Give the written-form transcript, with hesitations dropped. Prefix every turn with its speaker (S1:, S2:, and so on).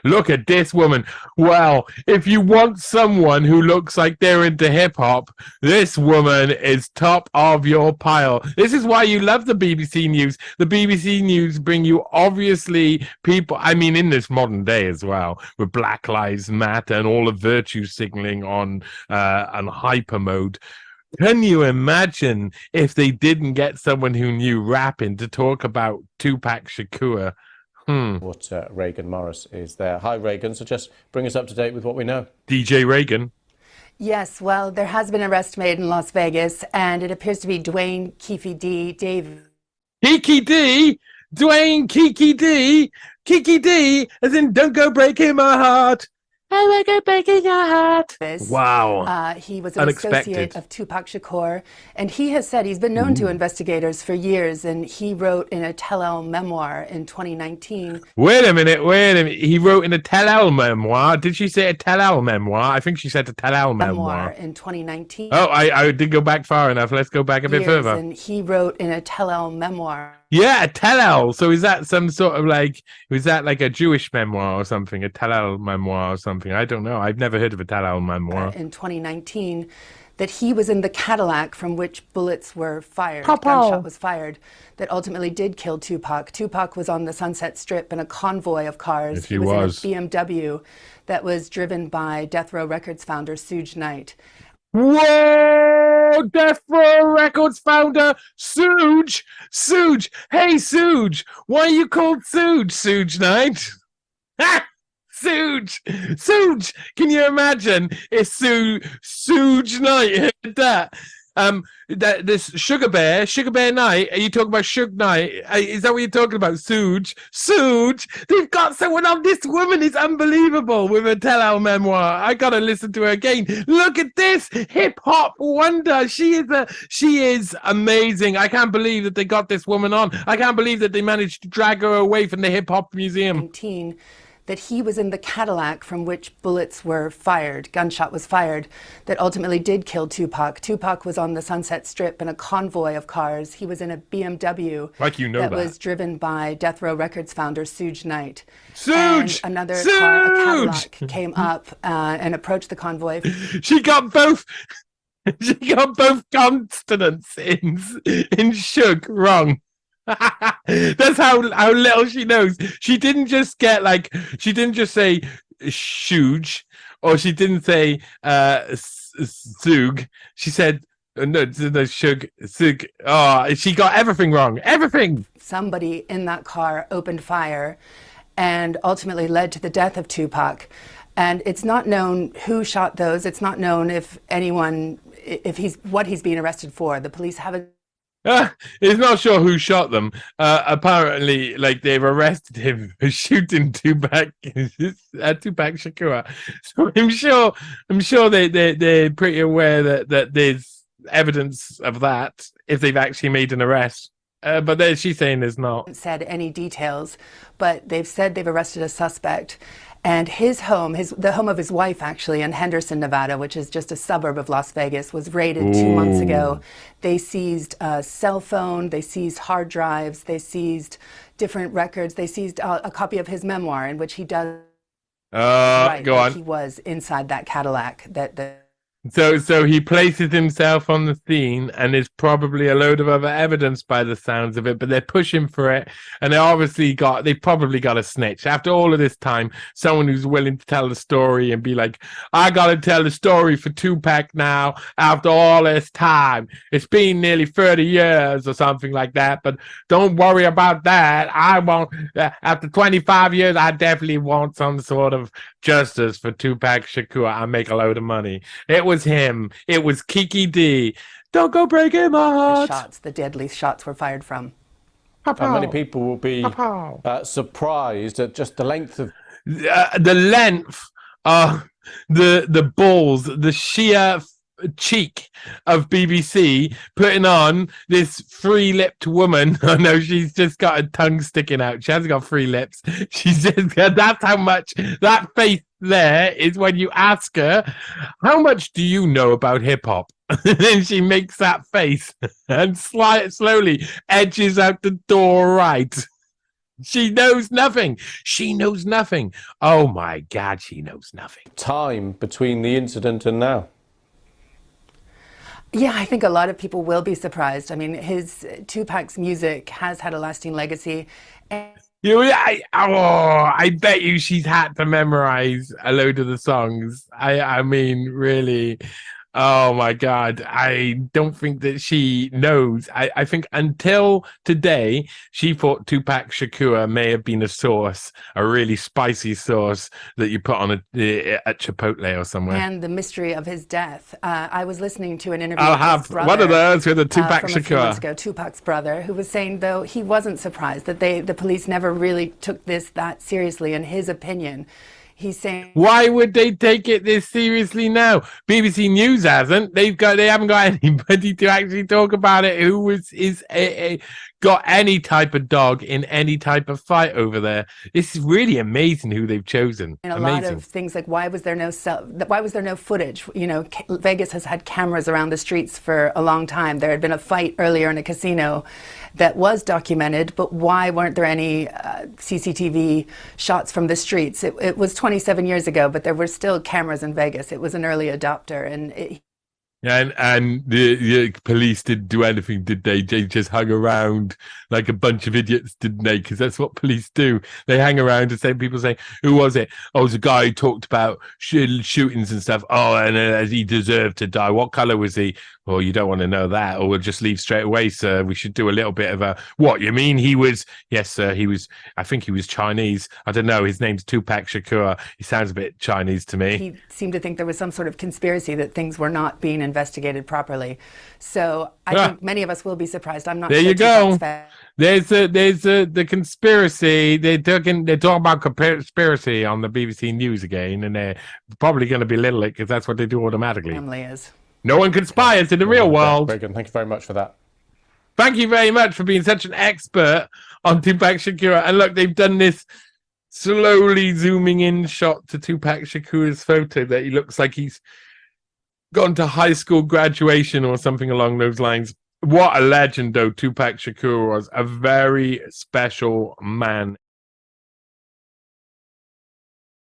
S1: Look at this woman. Well, if you want someone who looks like they're into hip hop, this woman is top of your pile. This is why you love the BBC News. The BBC News bring you obviously people, I mean, in this modern day as well, with Black Lives Matter and all the virtue signaling on hyper mode. Can you imagine if they didn't get someone who knew rapping to talk about Tupac Shakur?
S2: What Reagan Morris is there. Hi, Reagan. So just bring us up to date with what we know.
S1: DJ Reagan.
S3: Yes, well, there has been an arrest made in Las Vegas, and it appears to be Dwayne Keefe D. Davis.
S1: Kiki D? Dwayne Kiki D? Kiki D? As in, don't go breaking my heart. I will go breaking your heart. Wow.
S3: He was an
S1: Unexpected.
S3: associate of Tupac Shakur, and he has said he's been known to investigators for years, and he wrote in a tell-all memoir in 2019.
S1: Wait a minute. He wrote in a tell-all memoir. Did she say a tell-all memoir? I think she said a tell-all memoir.
S3: In 2019.
S1: Oh, I did go back far enough. Let's go back a bit further.
S3: And he wrote in a tell-all memoir.
S1: Yeah, a tell-all. So is that some sort of was that like a Jewish memoir or something? A tell-all memoir or something? I don't know. I've never heard of a tell-all memoir.
S3: In 2019, that he was in the Cadillac from which bullets were fired.
S1: Pow, pow.
S3: Gunshot was fired that ultimately did kill Tupac. Tupac was on the Sunset Strip in a convoy of cars.
S1: If he was.
S3: in a BMW that was driven by Death Row Records founder Suge Knight.
S1: Whoa! Death Row Records founder Suge! Suge! Hey, Suge! Why are you called Suge, Suge Knight? Suge! Suge! Can you imagine if Suge Knight heard that? This Sugar Bear Knight, are you talking about Suge Knight? Is that what you're talking about? Suge, they've got someone on. This woman is unbelievable with a tell-all memoir. I gotta listen to her again. Look at this hip hop wonder. She is amazing. I can't believe that they got this woman on. I can't believe that they managed to drag her away from the hip hop museum.
S3: That he was in the Cadillac from which bullets were fired, gunshot was fired, that ultimately did kill Tupac. Tupac was on the Sunset Strip in a convoy of cars. He was in a BMW
S1: that
S3: was driven by Death Row Records founder Suge Knight.
S1: Suge!
S3: And another car, a Cadillac, came up and approached the convoy.
S1: She got both consonants in Suge wrong. That's how little she knows. She didn't just say Shuge, or she didn't say Sug. She said no, Shug, Sug. Oh, she got everything wrong. Everything.
S3: Somebody in that car opened fire and ultimately led to the death of Tupac. And it's not known who shot those. It's not known if what he's being arrested for. The police haven't.
S1: He's not sure who shot them. Apparently, they've arrested him for shooting Tupac Shakur. So I'm sure they're pretty aware that there's evidence of that if they've actually made an arrest. But she's saying there's not.
S3: Said any details, but they've said they've arrested a suspect. And his home, the home of his wife, actually, in Henderson, Nevada, which is just a suburb of Las Vegas, was raided 2 months ago. They seized a cell phone, they seized hard drives, they seized different records, they seized a copy of his memoir in which he does
S1: go on.
S3: He was inside that Cadillac
S1: So he places himself on the scene, and there's probably a load of other evidence by the sounds of it, but they're pushing for it, and they probably got a snitch. After all of this time, someone who's willing to tell the story and be like, I gotta tell the story for Tupac now, after all this time. It's been nearly 30 years or something like that, but don't worry about that. I won't, after 25 years, I definitely want some sort of justice for Tupac Shakur. I make a load of money. It was him. It was Kiki D. Don't go breaking my heart.
S3: The deadly shots were fired from.
S2: Many people will be surprised at just the length of
S1: the balls, the sheer cheek of BBC putting on this three-lipped woman. I know she's just got a tongue sticking out. She hasn't got three lips. She's just that's how much that face there is when you ask her, how much do you know about hip-hop? And then she makes that face and slowly edges out the door right. She knows nothing. She knows nothing. Oh my God, she knows nothing.
S2: Time between the incident and now.
S3: Yeah, I think a lot of people will be surprised. I mean, Tupac's music has had a lasting legacy. And
S1: I bet you she's had to memorize a load of the songs. I mean, really. Oh my God. I don't think that she knows. I think until today, she thought Tupac Shakur may have been a sauce, a really spicy sauce that you put on at Chipotle or somewhere.
S3: and the mystery of his death. I was listening to an interview
S1: I'll
S3: with his
S1: have
S3: brother,
S1: one of those with a Tupac
S3: from a few months
S1: Shakur.
S3: ago, Tupac's brother, who was saying, though, he wasn't surprised that the police never really took this that seriously. In his opinion, he's saying,
S1: Why would they take it this seriously now? BBC News hasn't. They haven't got anybody to actually talk about it who got any type of dog in any type of fight over there. It's really amazing who they've chosen.
S3: and a
S1: Amazing.
S3: lot of things like why was there no footage? You know, Vegas has had cameras around the streets for a long time. There had been a fight earlier in a casino that was documented, but why weren't there any CCTV shots from the streets? It was 27 years ago, but there were still cameras in Vegas. It was an early adopter, and
S1: And the police didn't do anything, did they? They just hung around like a bunch of idiots, didn't they? Because that's what police do. They hang around and say, people say, who was it? Oh, it was a guy who talked about shootings and stuff. Oh, and he deserved to die. What color was he? Well, you don't want to know that, or we'll just leave straight away, sir. We should do a little bit of a, what, you mean he was, yes, sir, he was, I think he was Chinese. I don't know. His name's Tupac Shakur. He sounds a bit Chinese to me.
S3: he seemed to think there was some sort of conspiracy that things were not being investigated properly. So I think many of us will be surprised. I'm not
S1: There
S3: sure
S1: you go.
S3: Tupac's fan.
S1: There's the conspiracy. They're talking about conspiracy on the BBC News again, and they're probably going to belittle it because that's what they do automatically.
S3: Family is.
S1: No one conspires in the real world.
S2: Reagan, thank you very much for that.
S1: Thank you very much for being such an expert on Tupac Shakur. And look, they've done this slowly zooming in shot to Tupac Shakur's photo that he looks like he's gone to high school graduation or something along those lines. What a legend, though, Tupac Shakur was. A very special man.